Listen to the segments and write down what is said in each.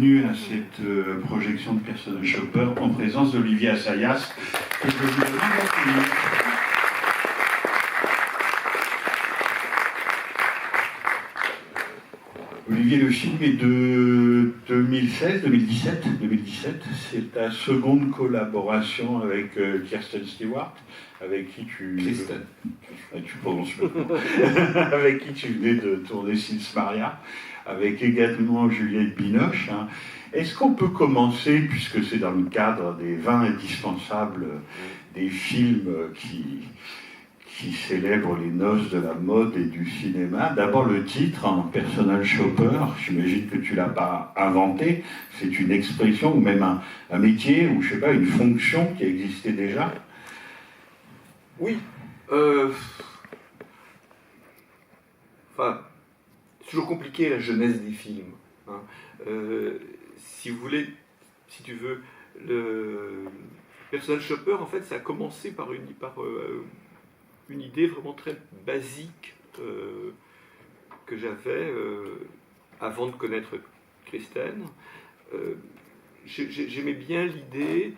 Bienvenue à cette projection de Personal Shopper en présence d'Olivier Assayas, que je vous demande d'accueillir. Olivier, le film est de 2017. C'est ta seconde collaboration avec Kirsten Stewart, avec qui tu prononces le nom, avec qui tu venais de tourner Sils Maria, avec également Juliette Binoche. Est-ce qu'on peut commencer, puisque c'est dans le cadre des 20 indispensables des films qui célèbrent les noces de la mode et du cinéma, d'abord le titre, Personal Shopper, j'imagine que tu ne l'as pas inventé, c'est une expression ou même un métier ou je sais pas, une fonction qui existait déjà? Oui. Enfin, c'est toujours compliqué la genèse des films. Si vous voulez, si tu veux, le Personal Shopper, en fait, ça a commencé par une idée vraiment très basique que j'avais avant de connaître Kristen. J'aimais bien l'idée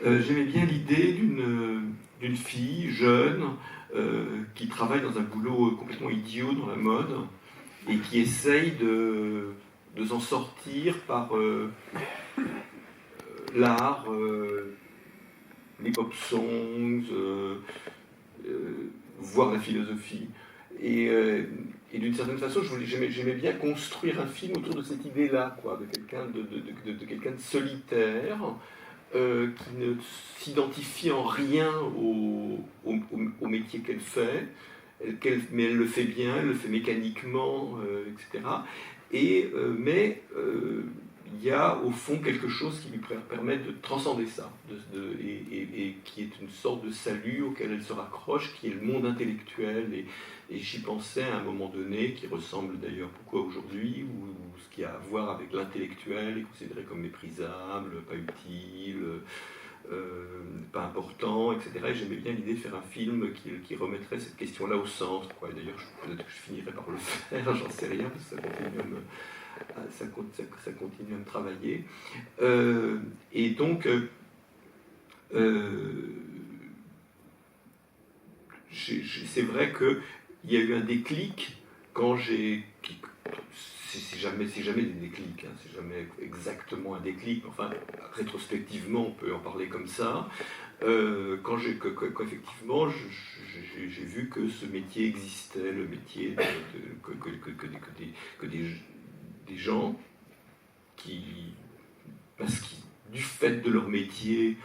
j'aimais bien l'idée d'une fille jeune qui travaille dans un boulot complètement idiot dans la mode et qui essaye de s'en sortir par l'art, les pop songs, voire la philosophie. Et d'une certaine façon, j'aimais bien construire un film autour de cette idée-là, de quelqu'un de solitaire, qui ne s'identifie en rien au métier qu'elle fait, mais elle le fait bien, elle le fait mécaniquement, etc. Mais il y a au fond quelque chose qui lui permet de transcender ça, et qui est une sorte de salut auquel elle se raccroche, qui est le monde intellectuel. Et j'y pensais à un moment donné, qui ressemble d'ailleurs beaucoup à aujourd'hui, où ce qui a à voir avec l'intellectuel est considéré comme méprisable, pas utile, pas important, etc. Et j'aimais bien l'idée de faire un film qui remettrait cette question-là au centre. Et d'ailleurs, peut-être que je finirai par le faire, j'en sais rien, parce que ça continue à me travailler. Et donc, c'est vrai qu'il y a eu un déclic quand c'est jamais des déclics, c'est jamais exactement un déclic, enfin, rétrospectivement, on peut en parler comme ça. Quand effectivement, j'ai vu que ce métier existait, le métier que des gens qui, du fait de leur métier,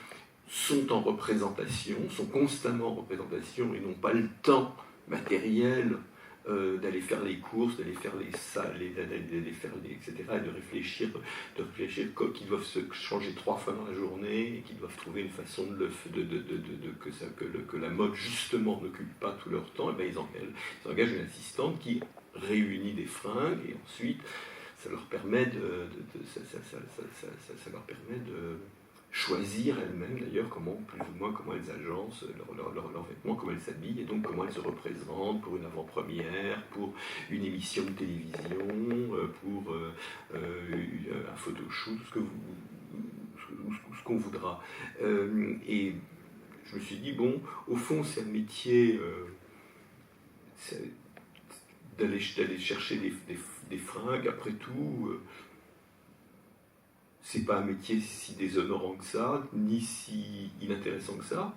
sont en représentation, sont constamment en représentation et n'ont pas le temps matériel d'aller faire les courses, d'aller faire les salles, d'aller faire etc., et de réfléchir qu'ils doivent se changer 3 fois dans la journée et qu'ils doivent trouver une façon que la mode justement n'occupe pas tout leur temps. Et bien ils engagent une assistante qui réunit des fringues et ensuite ça leur permet de choisir elles-mêmes d'ailleurs plus ou moins comment elles agencent leurs vêtements, comment elles s'habillent et donc comment elles se représentent pour une avant-première, pour une émission de télévision, pour un photoshoot, ce qu'on voudra. Et je me suis dit, bon, au fond c'est un métier d'aller chercher des fringues, après tout. C'est pas un métier si déshonorant que ça, ni si inintéressant que ça.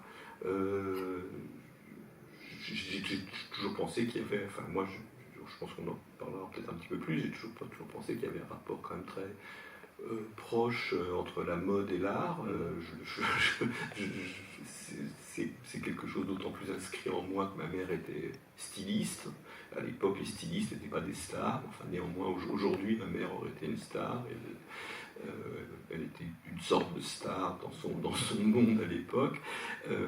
J'ai toujours pensé qu'il y avait, enfin moi je pense qu'on en parlera peut-être un petit peu plus, j'ai toujours pensé qu'il y avait un rapport quand même très proche entre la mode et l'art. C'est quelque chose d'autant plus inscrit en moi que ma mère était styliste. À l'époque, les stylistes n'étaient pas des stars. Enfin, néanmoins, aujourd'hui, ma mère aurait été une star. Elle était une sorte de star dans son monde à l'époque,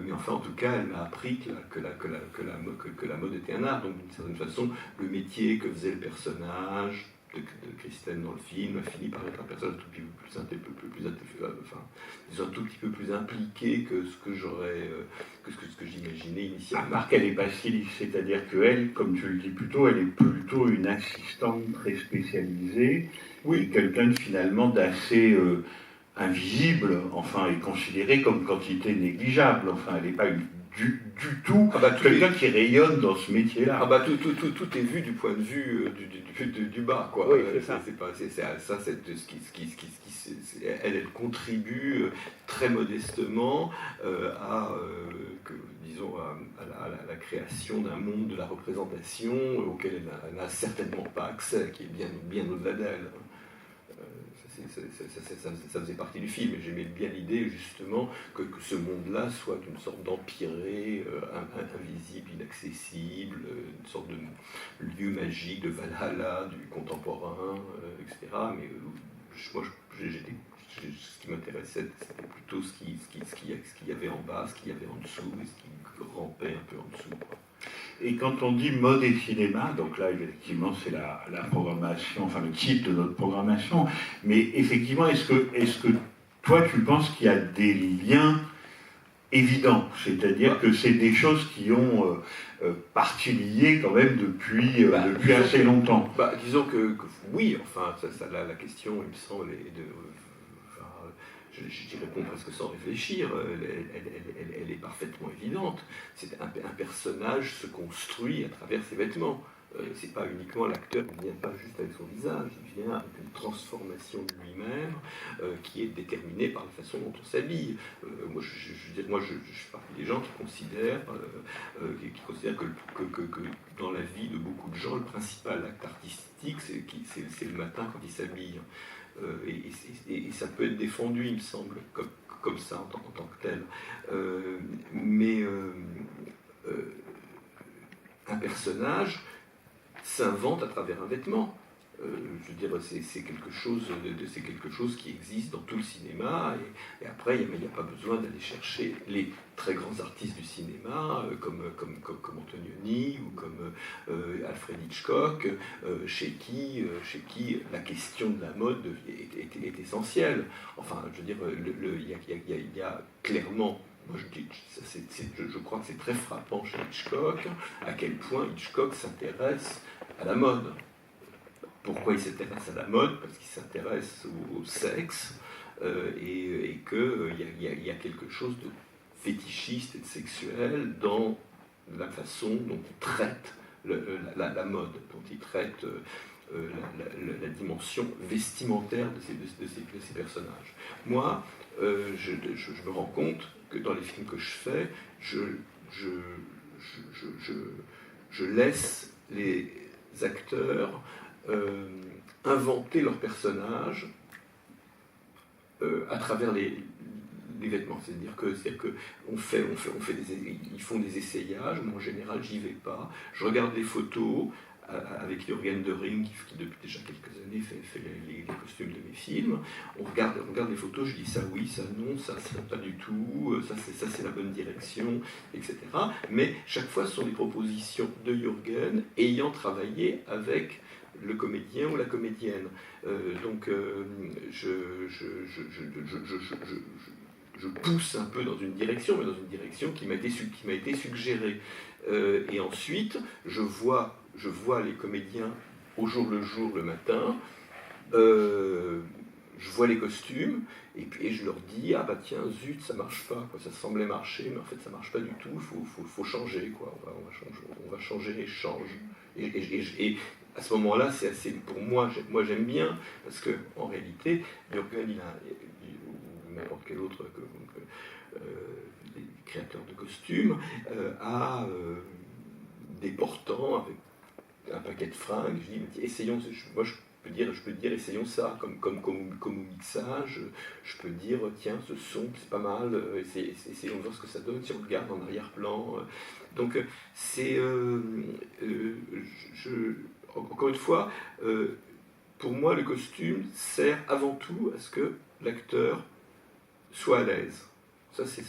mais enfin en tout cas elle m'a appris que la mode était un art, donc d'une certaine façon le métier que faisait le personnage de système dans le film, finit par être un personnage un tout petit peu plus impliqué que ce que j'aurais, que ce que j'imaginais initialement. À part qu'elle n'est pas styliste, c'est-à-dire qu'elle, comme tu le dis plus tôt, elle est plutôt une assistante très spécialisée, oui, quelqu'un finalement d'assez invisible, enfin, est considérée comme quantité négligeable, enfin, elle n'est pas du tout quelqu'un qui rayonne dans ce métier-là. Ah bah tout est vu du point de vue du bas, quoi. Oui, c'est ça. Elle contribue très modestement à la création d'un monde de la représentation auquel elle n'a certainement pas accès, qui est bien au-delà d'elle. Ça faisait partie du film, et j'aimais bien l'idée justement que ce monde-là soit une sorte d'empyrée, invisible, inaccessible, une sorte de lieu magique, de Valhalla, du contemporain, etc. Mais moi, ce qui m'intéressait, c'était plutôt ce qu'il y avait en bas, ce qu'il y avait en dessous, et ce qui rampait un peu en dessous, quoi. Et quand on dit mode et cinéma, donc là, effectivement, c'est la programmation, enfin le titre de notre programmation, mais effectivement, est-ce que toi, tu penses qu'il y a des liens évidents, c'est-à-dire que c'est des choses qui ont partie liées quand même depuis assez longtemps. Disons que oui, enfin, la question, il me semble, est de... J'y réponds presque sans réfléchir, elle est parfaitement évidente. C'est un personnage se construit à travers ses vêtements. C'est pas uniquement l'acteur qui ne vient pas juste avec son visage, il vient avec une transformation de lui-même qui est déterminée par la façon dont on s'habille. Moi, je fais partie des gens qui considèrent que dans la vie de beaucoup de gens, le principal acte artistique, c'est le matin quand ils s'habillent. Et ça peut être défendu, il me semble, comme ça en tant que tel. Mais un personnage s'invente à travers un vêtement. Je veux dire, c'est quelque chose qui existe dans tout le cinéma, et après, il n'y a pas besoin d'aller chercher les très grands artistes du cinéma, comme Antonioni ou comme Alfred Hitchcock, chez qui la question de la mode est essentielle. Enfin, je veux dire, il y a clairement... Moi, je crois que c'est très frappant chez Hitchcock, à quel point Hitchcock s'intéresse à la mode. Pourquoi il s'intéresse à la mode? Parce qu'il s'intéresse au sexe, et qu'il y a quelque chose de fétichiste et de sexuel dans la façon dont il traite la mode, dont il traite la dimension vestimentaire de ces personnages. Moi, je me rends compte que dans les films que je fais, je laisse les acteurs inventer leurs personnages à travers les vêtements. C'est-à-dire que ils font des essayages. Moi, en général, j'y vais pas. Je regarde les photos avec Jürgen Döring, qui depuis déjà quelques années fait les costumes de mes films. On regarde les photos, je dis ça oui, ça non, ça pas du tout, ça c'est la bonne direction, etc. Mais chaque fois, ce sont des propositions de Jürgen ayant travaillé avec le comédien ou la comédienne. Donc je pousse un peu dans une direction, mais dans une direction qui m'a été suggérée. Et ensuite, je vois les comédiens au jour le jour, le matin, je vois les costumes, et je leur dis, ah bah tiens, zut, ça marche pas, quoi. Ça semblait marcher, mais en fait ça marche pas du tout, il faut changer, quoi. On va changer, et change. Et à ce moment-là, c'est assez, pour moi j'aime bien, parce que en réalité, Jürgen, ou n'importe quel autre créateur de costumes, a des portants avec un paquet de fringues. Je dis, essayons, moi je peux dire essayons ça, comme au mixage, je peux dire tiens, ce son c'est pas mal, essayons de voir ce que ça donne si on regarde en arrière-plan. Donc c'est encore une fois, pour moi le costume sert avant tout à ce que l'acteur soit à l'aise. Ça, c'est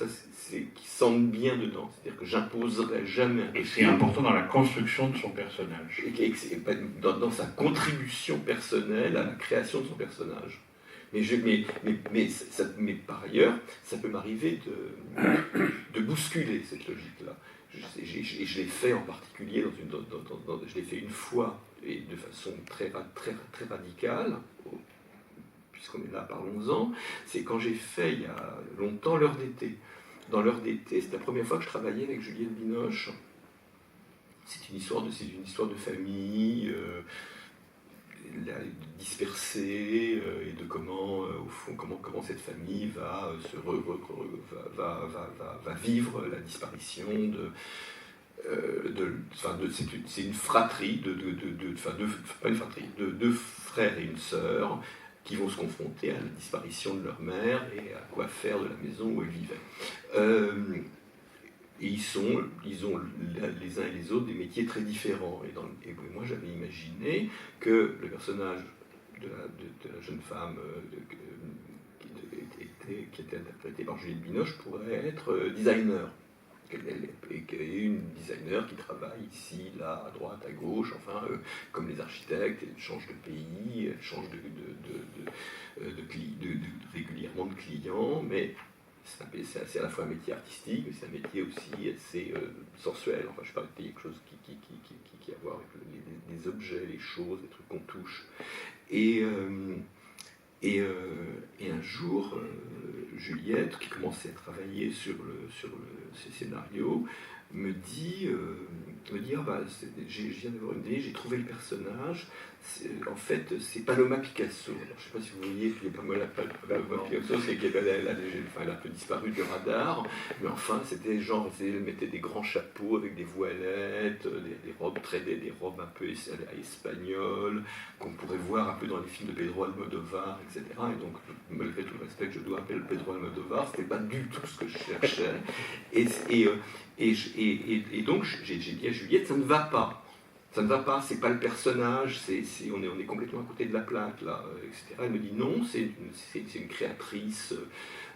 qui sentent bien dedans. C'est-à-dire que j'imposerai jamais. Et c'est important dans la construction de son personnage. Et dans sa contribution personnelle à la création de son personnage. Mais par ailleurs, ça peut m'arriver de bousculer cette logique-là. Et je l'ai fait en particulier je l'ai fait une fois et de façon très radicale. Puisqu'on est là, parlons-en, c'est quand j'ai fait il y a longtemps l'heure d'été. Dans l'heure d'été, c'est la première fois que je travaillais avec Juliette Binoche. C'est une histoire de famille dispersée et de comment, au fond, comment cette famille va vivre la disparition c'est une fratrie pas une fratrie, de deux frères et une sœur qui vont se confronter à la disparition de leur mère et à quoi faire de la maison où elles vivaient. Et ils ont les uns et les autres des métiers très différents. Et moi, j'avais imaginé que le personnage de la jeune femme qui était interprétée par Juliette Binoche pourrait être designer. Et une designer qui travaille ici, là, à droite, à gauche, enfin, comme les architectes, elle change de pays, elle change régulièrement de clients, mais c'est à la fois un métier artistique, mais c'est un métier aussi assez sensuel. Enfin, je sais pas, quelque chose qui a à voir avec les objets, les choses, les trucs qu'on touche. Et un jour, Juliette, qui commençait à travailler sur ces scénarios, me dit je viens d'avoir une idée, j'ai trouvé le personnage, en fait c'est Paloma Picasso. Alors, je ne sais pas si vous voyez, puis Paloma Picasso, elle a un peu disparu du radar, mais enfin c'était genre, elle mettait des grands chapeaux avec des voilettes, des robes un peu espagnoles, qu'on pourrait voir un peu dans les films de Pedro Almodovar, etc. Et donc, malgré tout le respect que je dois appeler Pedro Almodovar, c'était pas du tout ce que je cherchais. Et donc, j'ai dit à Juliette, ça ne va pas. Ça ne va pas, c'est pas le personnage, on est complètement à côté de la plaque, là, etc. Elle me dit non, c'est une créatrice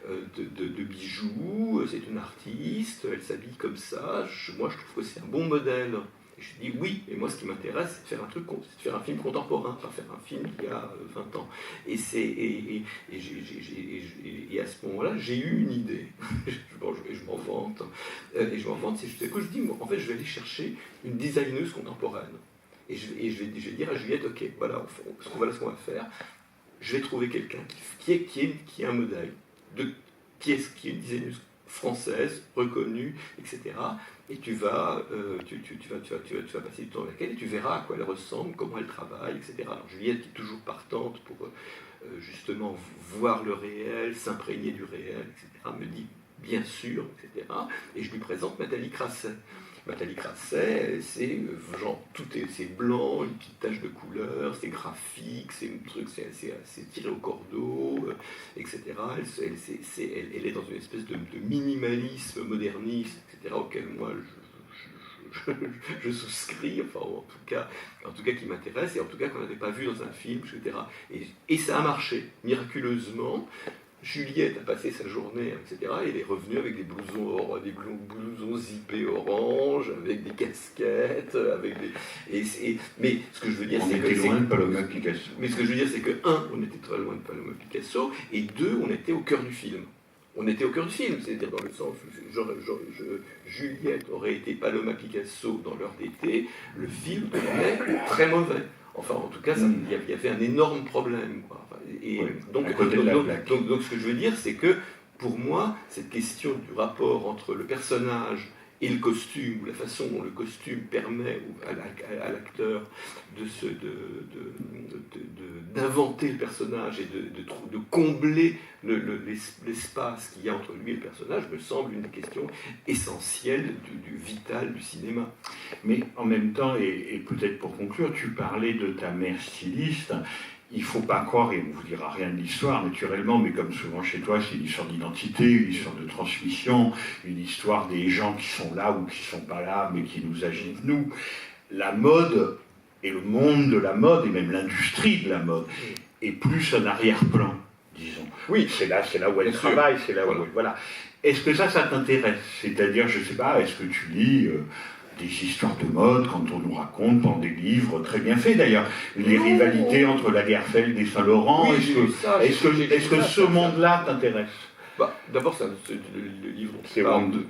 de bijoux, c'est une artiste, elle s'habille comme ça, moi je trouve que c'est un bon modèle. Et je lui dis oui, et moi ce qui m'intéresse, c'est de faire un film contemporain, pas faire un film qui a 20 ans. Et à ce moment-là, j'ai eu une idée. Je m'en vante. C'est que je dis, en fait, je vais aller chercher une designeuse contemporaine. Et je vais dire à Juliette, ok, voilà ce qu'on va faire. Je vais trouver quelqu'un qui est un modèle, qui est une designeuse française, reconnue, etc. Et tu vas passer du temps avec elle et tu verras à quoi elle ressemble, comment elle travaille, etc. Alors Juliette, qui est toujours partante pour justement voir le réel, s'imprégner du réel, etc., me dit bien sûr, etc. Et je lui présente Nathalie Crasset. Nathalie Crasset, c'est genre c'est blanc, une petite tache de couleur, c'est graphique, c'est tiré au cordeau, etc. Elle est dans une espèce de minimalisme moderniste, etc. auquel moi je souscris, enfin en tout cas qui m'intéresse, et en tout cas qu'on n'avait pas vu dans un film, etc. Et ça a marché miraculeusement. Juliette a passé sa journée, etc. Et elle est revenue avec des blousons zippés orange, avec des casquettes, mais ce que je veux dire, c'est que... On était loin de Paloma Picasso. Mais ce que je veux dire, c'est que, on était très loin de Paloma Picasso, et deux, on était au cœur du film. C'est-à-dire dans le sens où Juliette aurait été Paloma Picasso dans l'heure d'été, le film devenait très mauvais. Enfin, en tout cas, il y avait un énorme problème, quoi. Et oui, donc, ce que je veux dire, c'est que, pour moi, cette question du rapport entre le personnage et le costume, ou la façon dont le costume permet à l'acteur d'inventer le personnage et de combler l'espace qu'il y a entre lui et le personnage, me semble une des questions essentielles du vital du cinéma. Mais en même temps, et peut-être pour conclure, tu parlais de ta mère styliste. Il ne faut pas croire, et on ne vous dira rien de l'histoire naturellement, mais comme souvent chez toi, c'est une histoire d'identité, une histoire de transmission, une histoire des gens qui sont là ou qui ne sont pas là, mais qui nous agitent nous. La mode, et le monde de la mode, et même l'industrie de la mode, est plus un arrière-plan, disons. Oui, c'est là où elle travaille, c'est là où elle... Voilà. Est-ce que ça t'intéresse? C'est-à-dire, je sais pas, est-ce que tu lis des histoires de mode quand on nous raconte dans des livres très bien faits d'ailleurs, les rivalités entre Lagerfeld et Saint-Laurent? Oui, est-ce que ce monde-là t'intéresse? D'abord, c'est le livre.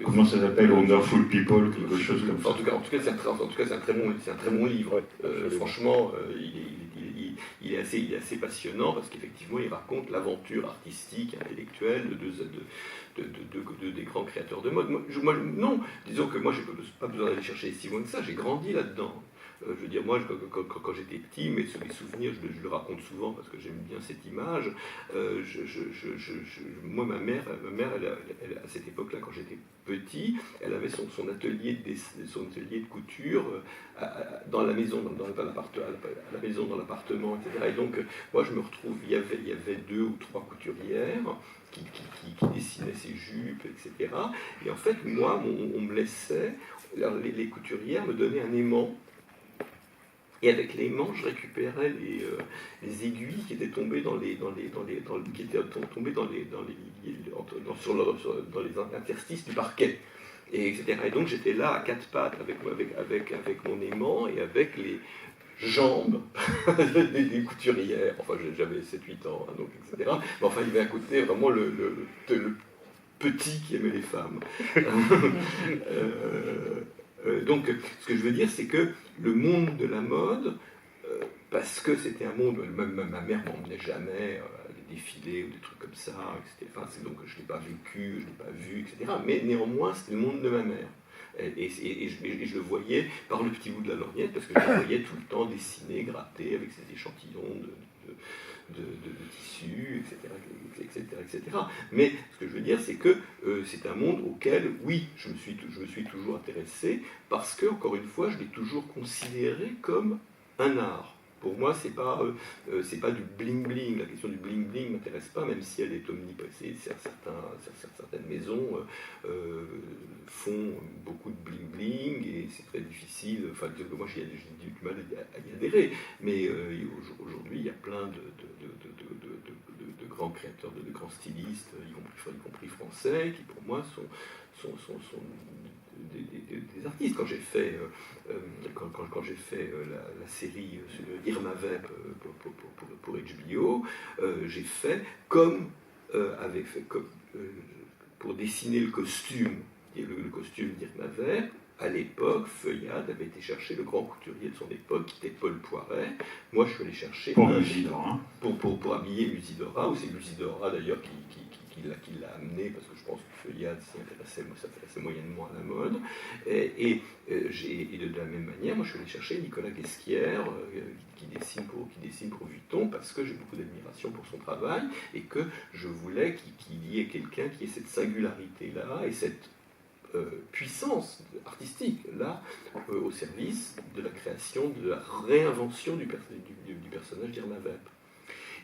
Comment ça s'appelle, Wonderful People, quelque chose comme ça. En tout cas, c'est un très bon livre. Franchement, il est assez passionnant parce qu'effectivement, il raconte l'aventure artistique, intellectuelle des grands créateurs de mode. Non, disons que moi, je n'ai pas besoin d'aller chercher si loin que ça. J'ai grandi là-dedans. Je veux dire, moi, quand j'étais petit, mes souvenirs, je le raconte souvent parce que j'aime bien cette image. Moi, ma mère elle, à cette époque-là, quand j'étais petit, elle avait son atelier de couture dans la maison, à la maison, dans l'appartement, etc. Et donc, moi, je me retrouve, il y avait 2 ou 3 couturières qui dessinaient ses jupes, etc. Et en fait, moi, on me laissait, les couturières me donnaient un aimant. Et avec l'aimant, je récupérais les aiguilles qui étaient tombées dans les interstices du parquet, et etc. Et donc j'étais là à 4 pattes avec mon aimant et avec les jambes des couturières. Enfin, j'avais 7-8 ans, hein, donc, etc. Mais enfin, il y avait à côté vraiment le petit qui aimait les femmes. Donc, ce que je veux dire, c'est que le monde de la mode, parce que c'était un monde, même ma mère m'emmenait jamais à des défilés ou des trucs comme ça, etc. Enfin, c'est donc je ne l'ai pas vécu, je ne l'ai pas vu, etc. Mais néanmoins, c'était le monde de ma mère. Et je le voyais par le petit bout de la lorgnette, parce que je le voyais tout le temps dessiner, gratter avec ses échantillons de tissus, etc. Mais ce que je veux dire, c'est que c'est un monde auquel, oui, je me suis toujours intéressé, parce que, encore une fois, je l'ai toujours considéré comme un art. Pour moi, c'est pas du bling-bling. La question du bling-bling ne m'intéresse pas, même si elle est omniprésente. Certaines maisons font beaucoup de bling-bling, et c'est très difficile. Enfin, moi, j'ai du mal à y adhérer. Mais aujourd'hui, il y a plein de grands créateurs, de grands stylistes, y compris français, qui, pour moi, sont des artistes. Quand j'ai fait, la série Irma Vep pour HBO, j'ai fait comme pour dessiner le costume d'Irma Vep. À l'époque, Feuillade avait été chercher le grand couturier de son époque, qui était Paul Poiret. Moi, je suis allé chercher pour Musidora. Pour habiller Musidora, ou c'est Musidora d'ailleurs qui l'a amené, parce que je pense que Feuillade s'intéressait moyennement à la mode. Et de la même manière, moi je suis allé chercher Nicolas Guesquière, qui dessine pour Vuitton, parce que j'ai beaucoup d'admiration pour son travail, et que je voulais qu'il y ait quelqu'un qui ait cette singularité-là, et cette puissance artistique là, au service de la création, de la réinvention du personnage d'Irma Vep.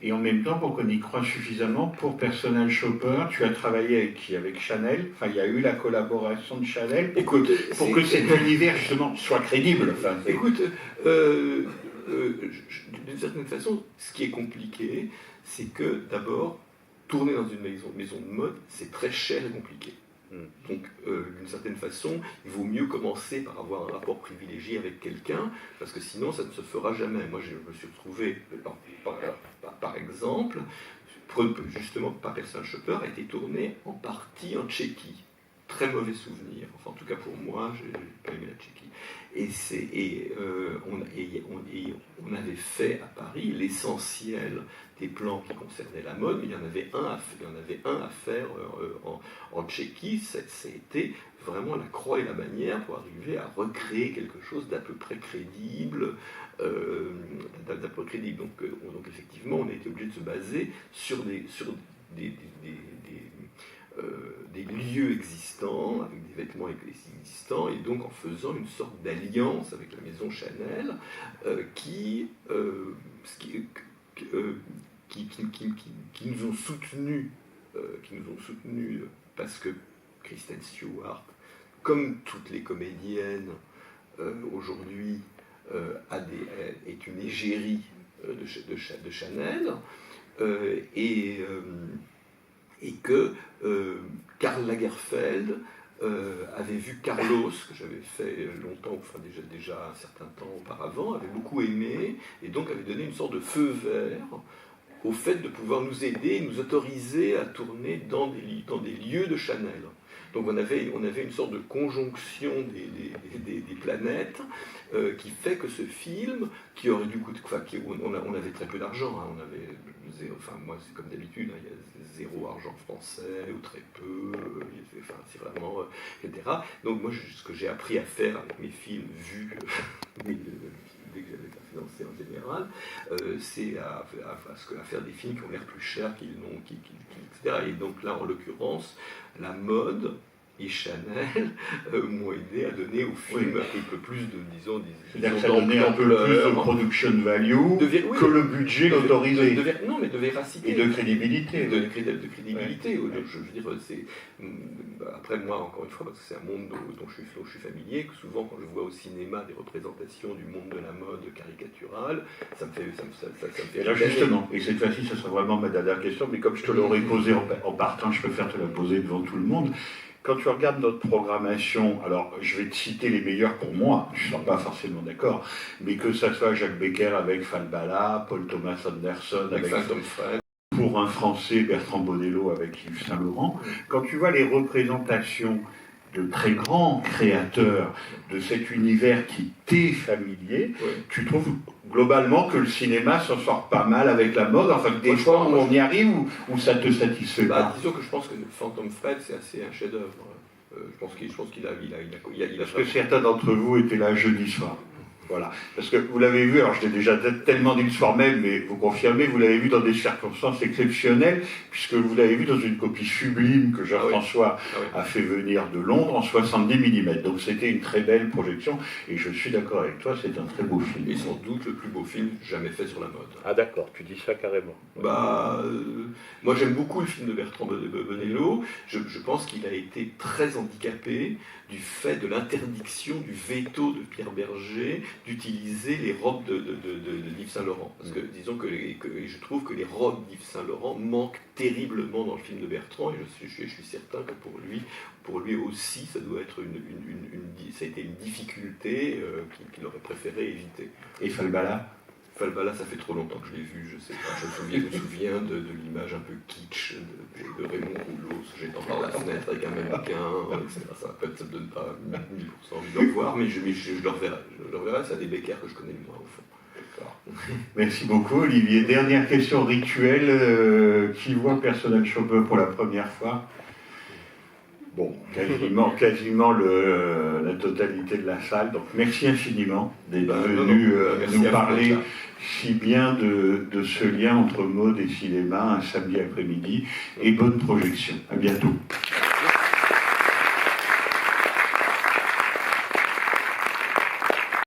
Et en même temps, pour qu'on y croit suffisamment, pour Personal Shopper, tu as travaillé avec Chanel. Enfin, il y a eu la collaboration de Chanel pour que cet univers, justement, soit crédible. Enfin, écoute, d'une certaine façon, ce qui est compliqué, c'est que, d'abord, tourner dans une maison de mode, c'est très cher et compliqué. Donc, d'une certaine façon, il vaut mieux commencer par avoir un rapport privilégié avec quelqu'un, parce que sinon, ça ne se fera jamais. Moi, je me suis retrouvé, par exemple, justement, par Personal Shopper, a été tourné en partie en Tchéquie. Très mauvais souvenir. Enfin, en tout cas pour moi, je n'ai pas aimé la Tchéquie. On avait fait à Paris l'essentiel des plans qui concernaient la mode, mais il y en avait un à faire en Tchéquie. C'était vraiment la croix et la bannière pour arriver à recréer quelque chose d'à peu près crédible. Donc effectivement, on a été obligé de se baser sur des lieux existants, avec des vêtements existants, et donc en faisant une sorte d'alliance avec la maison Chanel qui nous ont soutenus, parce que Kristen Stewart, comme toutes les comédiennes aujourd'hui, est une égérie de Chanel, et que Karl Lagerfeld avait vu Carlos, que j'avais fait longtemps, enfin déjà un certain temps auparavant, avait beaucoup aimé, et donc avait donné une sorte de feu vert au fait de pouvoir nous aider, nous autoriser à tourner dans des lieux de Chanel. Donc on avait une sorte de conjonction des planètes qui fait que ce film, qui aurait dû coûter, on avait très peu d'argent, hein, moi c'est comme d'habitude, hein, il y a zéro argent français ou très peu, c'est vraiment, etc. Donc moi ce que j'ai appris à faire avec mes films vus, dès que j'avais pas financé en général, c'est à faire des films qui ont l'air plus chers qu'ils n'ont, etc. Et donc là en l'occurrence, la mode et Chanel m'ont aidé à donner au film un peu plus de, disons c'est-à-dire que ça donnait un peu plus de production value que le budget autorisé. Non, mais de véracité. Et de crédibilité. De crédibilité. Ouais. Je veux dire, après moi, encore une fois, parce que c'est un monde dont je suis familier, que souvent quand je vois au cinéma des représentations du monde de la mode caricaturale, ça me fait et là justement, et cette fois-ci, ce sera vraiment ma dernière question, mais comme je te l'aurais posée en partant, je préfère te la poser devant tout le monde. Quand tu regardes notre programmation, alors je vais te citer les meilleurs pour moi, je ne suis pas forcément d'accord, mais que ça soit Jacques Becker avec Falbala, Paul Thomas Anderson avec pour un Français, Bertrand Bonello avec Yves Saint-Laurent, quand tu vois les représentations de très grands créateurs de cet univers qui t'est familier, tu trouves globalement que le cinéma s'en sort pas mal avec la mode, enfin des fois où on y arrive ou ça te satisfait pas. Disons que je pense que Phantom Fred c'est assez un chef-d'œuvre. Je pense qu'il a parce que certains d'entre vous étaient là jeudi soir. Voilà, parce que vous l'avez vu, alors je l'ai déjà tellement dit le soir même, mais vous confirmez, vous l'avez vu dans des circonstances exceptionnelles, puisque vous l'avez vu dans une copie sublime que Jean-François a fait venir de Londres en 70 mm. Donc c'était une très belle projection, et je suis d'accord avec toi, c'est un très beau film. Et sans doute le plus beau film jamais fait sur la mode. Ah d'accord, tu dis ça carrément. Moi j'aime beaucoup le film de Bertrand Bonello, je pense qu'il a été très handicapé du fait de l'interdiction du veto de Pierre Berger d'utiliser les robes d'Yves Saint-Laurent. Parce que disons que je trouve que les robes d'Yves Saint-Laurent manquent terriblement dans le film de Bertrand, et je suis certain que pour lui aussi, ça doit être ça a été une difficulté qu'il aurait préféré éviter. Et Falbala, ça fait trop longtemps que je l'ai vu, je sais pas. Je me souviens de l'image un peu kitsch de Raymond Rouleau, jetant par la fenêtre avec un mannequin, etc. Ça me donne pas 1000% envie de le voir, mais je le reverrai. C'est un des Becker que je connais le moins au fond. Merci beaucoup Olivier. Dernière question rituelle, qui voit Personal Shopper pour la première fois? Bon, quasiment la totalité de la salle. Donc merci infiniment d'être venu nous parler si bien de ce lien entre mode et cinéma un samedi après-midi. Et bonne projection. À bientôt.